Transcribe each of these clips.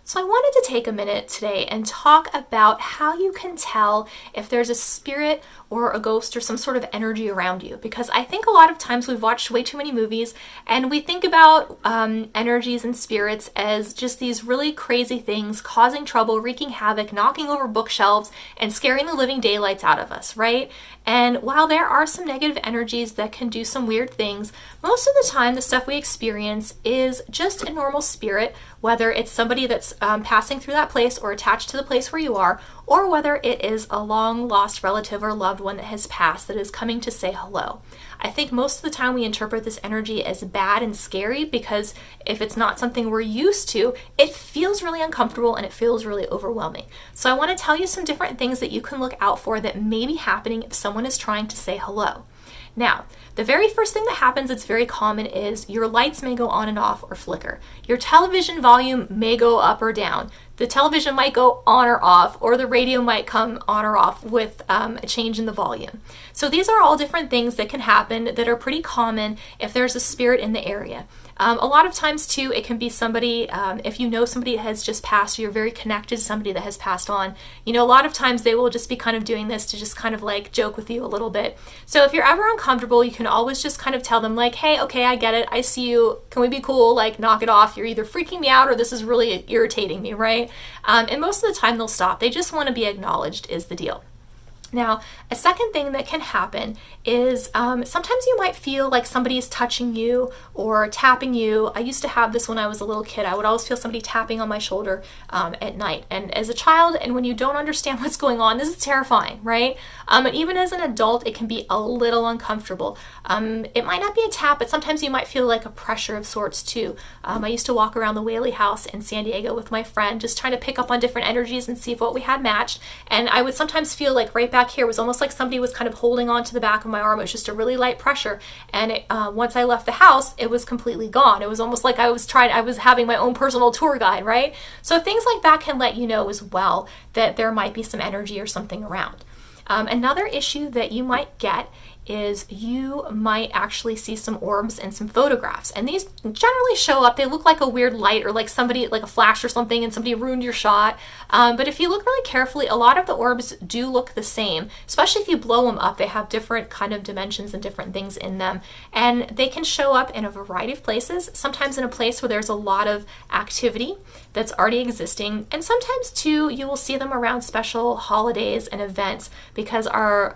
So I wanted to take a minute today and talk about how you can tell if there's a spirit or a ghost or some sort of energy around you. Because I think a lot of times we've watched way too many movies and we think about energies and spirits as just these really crazy things causing trouble, wreaking havoc, knocking over bookshelves, and scaring the living daylights out of us, right? And while there are some negative energies that can do some weird things, most of the time the stuff we experience is just a normal spirit, whether it's somebody that's passing through that place or attached to the place where you are, or whether it is a long lost relative or loved one that has passed that is coming to say hello. I think most of the time we interpret this energy as bad and scary because if it's not something we're used to, it feels really uncomfortable and it feels really overwhelming. So I want to tell you some different things that you can look out for that may be happening if someone is trying to say hello. Now, the very first thing that happens that's very common is your lights may go on and off or flicker. Your television volume may go up or down. The television might go on or off, or the radio might come on or off with a change in the volume. So these are all different things that can happen that are pretty common if there's a spirit in the area. A lot of times too, it can be somebody, if you know somebody has just passed, or you're very connected to somebody that has passed on, a lot of times they will just be kind of doing this to just kind of like joke with you a little bit. So if you're ever uncomfortable, you can always just kind of tell them like, hey, okay, I get it. I see you. Can we be cool? Like, knock it off. You're either freaking me out or this is really irritating me, right? And most of the time they'll stop. They just want to be acknowledged is the deal. Now, a second thing that can happen is sometimes you might feel like somebody's touching you or tapping you. I used to have this when I was a little kid. I would always feel somebody tapping on my shoulder at night. And as a child, and when you don't understand what's going on, this is terrifying, right? And even as an adult, it can be a little uncomfortable. It might not be a tap, but sometimes you might feel like a pressure of sorts too. I used to walk around the Whaley House in San Diego with my friend, just trying to pick up on different energies and see if what we had matched. And I would sometimes feel like right back here was almost like somebody was kind of holding on to the back of my arm. It was just a really light pressure. And once I left the house, it was completely gone. It was almost like I was having my own personal tour guide, right? So things like that can let you know as well that there might be some energy or something around. Another issue that you might get is you might actually see some orbs and some photographs. And these generally show up, they look like a weird light or like somebody, like a flash or something, and somebody ruined your shot. But if you look really carefully, a lot of the orbs do look the same, especially if you blow them up. They have different kind of dimensions and different things in them. And they can show up in a variety of places, sometimes in a place where there's a lot of activity that's already existing. And sometimes too, you will see them around special holidays and events because our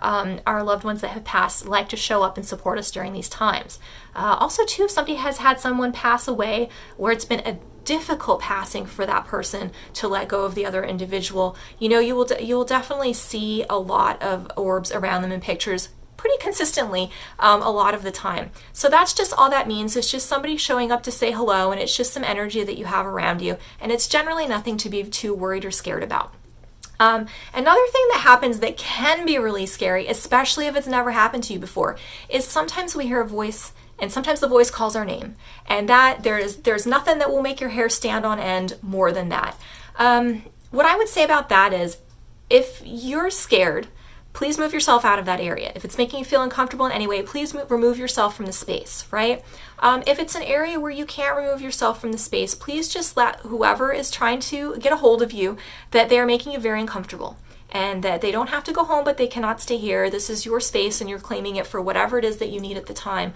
loved ones that have passed like to show up and support us during these times. Also too, if somebody has had someone pass away where it's been a difficult passing for that person to let go of the other individual, you will definitely see a lot of orbs around them in pictures pretty consistently a lot of the time. So that's just all that means. It's just somebody showing up to say hello, and it's just some energy that you have around you, and it's generally nothing to be too worried or scared about. Another thing that happens that can be really scary, especially if it's never happened to you before, is sometimes we hear a voice and sometimes the voice calls our name, and that there's nothing that will make your hair stand on end more than that. What I would say about that is if you're scared, please move yourself out of that area. If it's making you feel uncomfortable in any way, please remove yourself from the space, right? If it's an area where you can't remove yourself from the space, please just let whoever is trying to get a hold of you that they are making you very uncomfortable and that they don't have to go home, but they cannot stay here. This is your space and you're claiming it for whatever it is that you need at the time.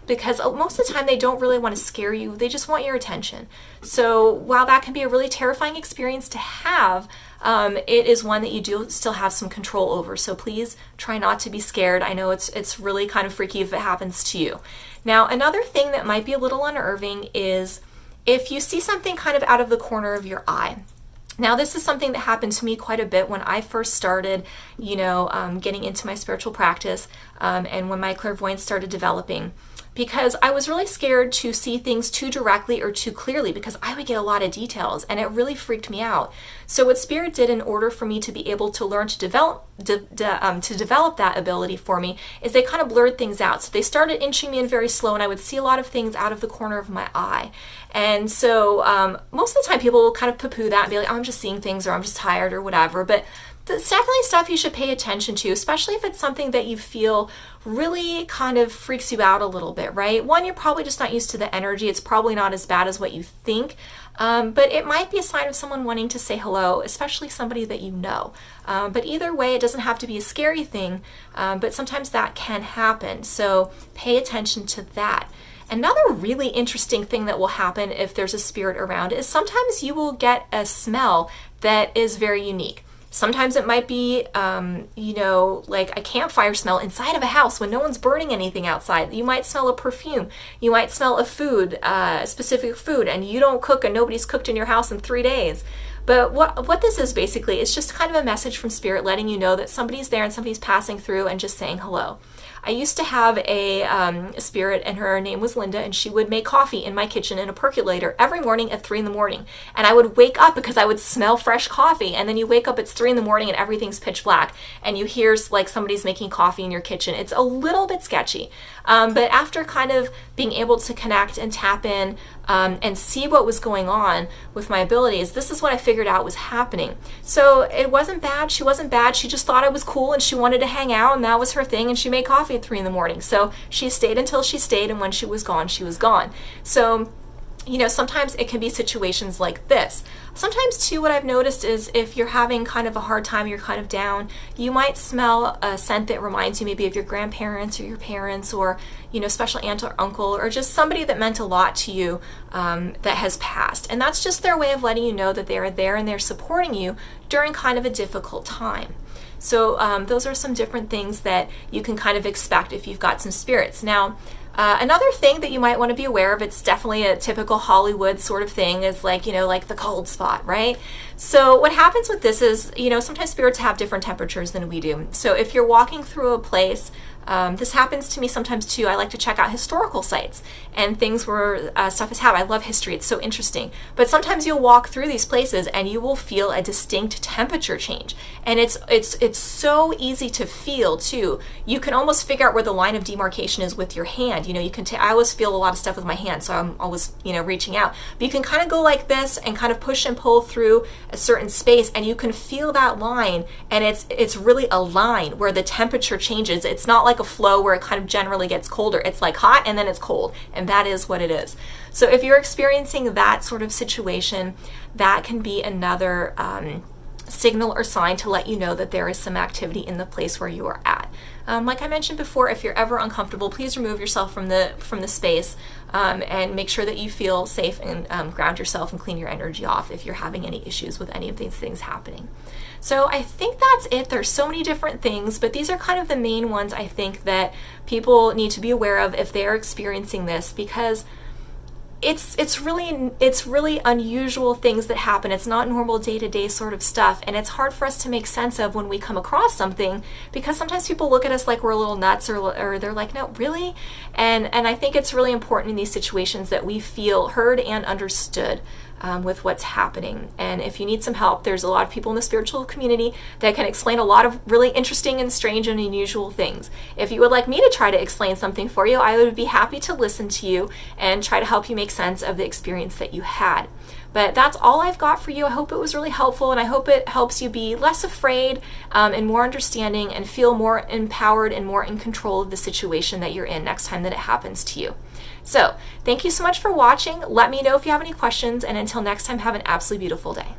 Because most of the time they don't really want to scare you. They just want your attention. So while that can be a really terrifying experience to have, it is one that you do still have some control over. So please try not to be scared. I know it's really kind of freaky if it happens to you. Now, another thing that might be a little unnerving is if you see something kind of out of the corner of your eye. Now, this is something that happened to me quite a bit when I first started, getting into my spiritual practice, and when my clairvoyance started developing. Because I was really scared to see things too directly or too clearly because I would get a lot of details and it really freaked me out. So what Spirit did in order for me to be able to learn to develop that ability for me is they kind of blurred things out. So they started inching me in very slow and I would see a lot of things out of the corner of my eye. And so most of the time people will kind of poo-poo that and be like, oh, I'm just seeing things or I'm just tired or whatever. But It's definitely stuff you should pay attention to, especially if it's something that you feel really kind of freaks you out a little bit, right? One, you're probably just not used to the energy. It's probably not as bad as what you think, but it might be a sign of someone wanting to say hello, especially somebody that you know. But either way, it doesn't have to be a scary thing, but sometimes that can happen. So pay attention to that. Another really interesting thing that will happen if there's a spirit around is sometimes you will get a smell that is very unique. Sometimes it might be, like a campfire smell inside of a house when no one's burning anything outside. You might smell a perfume. You might smell a food, specific food, and you don't cook and nobody's cooked in your house in 3 days. But what this is basically is just kind of a message from spirit letting you know that somebody's there and somebody's passing through and just saying hello. I used to have a spirit, and her name was Linda, and she would make coffee in my kitchen in a percolator every morning at 3 a.m. And I would wake up because I would smell fresh coffee, and then you wake up, it's 3 a.m. and everything's pitch black, and you hear like somebody's making coffee in your kitchen. It's a little bit sketchy. But after kind of being able to connect and tap in and see what was going on with my abilities, this is what I figured out was happening. So it wasn't bad. She wasn't bad. She just thought I was cool and she wanted to hang out, and that was her thing, and she made coffee at 3 a.m. So she stayed until she stayed, and when she was gone, she was gone. So sometimes it can be situations like this. Sometimes too, what I've noticed is if you're having kind of a hard time, you're kind of down, you might smell a scent that reminds you maybe of your grandparents or your parents, or, special aunt or uncle, or just somebody that meant a lot to you that has passed. And that's just their way of letting you know that they are there and they're supporting you during kind of a difficult time. So those are some different things that you can kind of expect if you've got some spirits. Now, another thing that you might want to be aware of, it's definitely a typical Hollywood sort of thing, is like the cold spot, right? So what happens with this is, sometimes spirits have different temperatures than we do. So if you're walking through a place, this happens to me sometimes too. I like to check out historical sites and things where stuff is happening. I love history. It's so interesting. But sometimes you'll walk through these places and you will feel a distinct temperature change. And it's so easy to feel too. You can almost figure out where the line of demarcation is with your hand. I always feel a lot of stuff with my hand, so I'm always, reaching out. But you can kind of go like this and kind of push and pull through a certain space, and you can feel that line, and it's really a line where the temperature changes. It's not like a flow where it kind of generally gets colder. It's like hot and then it's cold, and that is what it is. So if you're experiencing that sort of situation, that can be another signal or sign to let you know that there is some activity in the place where you are at. Like I mentioned before, if you're ever uncomfortable, please remove yourself from the space and make sure that you feel safe and ground yourself and clean your energy off if you're having any issues with any of these things happening. So I think that's it. There's so many different things, but these are kind of the main ones I think that people need to be aware of if they're experiencing this, because it's really unusual things that happen. It's not normal day-to-day sort of stuff, and it's hard for us to make sense of when we come across something, because sometimes people look at us like we're a little nuts, or they're like, no, really? And I think it's really important in these situations that we feel heard and understood with what's happening. And if you need some help, there's a lot of people in the spiritual community that can explain a lot of really interesting and strange and unusual things. If you would like me to try to explain something for you, I would be happy to listen to you and try to help you make sense of the experience that you had. But that's all I've got for you. I hope it was really helpful, and I hope it helps you be less afraid and more understanding, and feel more empowered and more in control of the situation that you're in next time that it happens to you. So thank you so much for watching. Let me know if you have any questions, and until next time, have an absolutely beautiful day.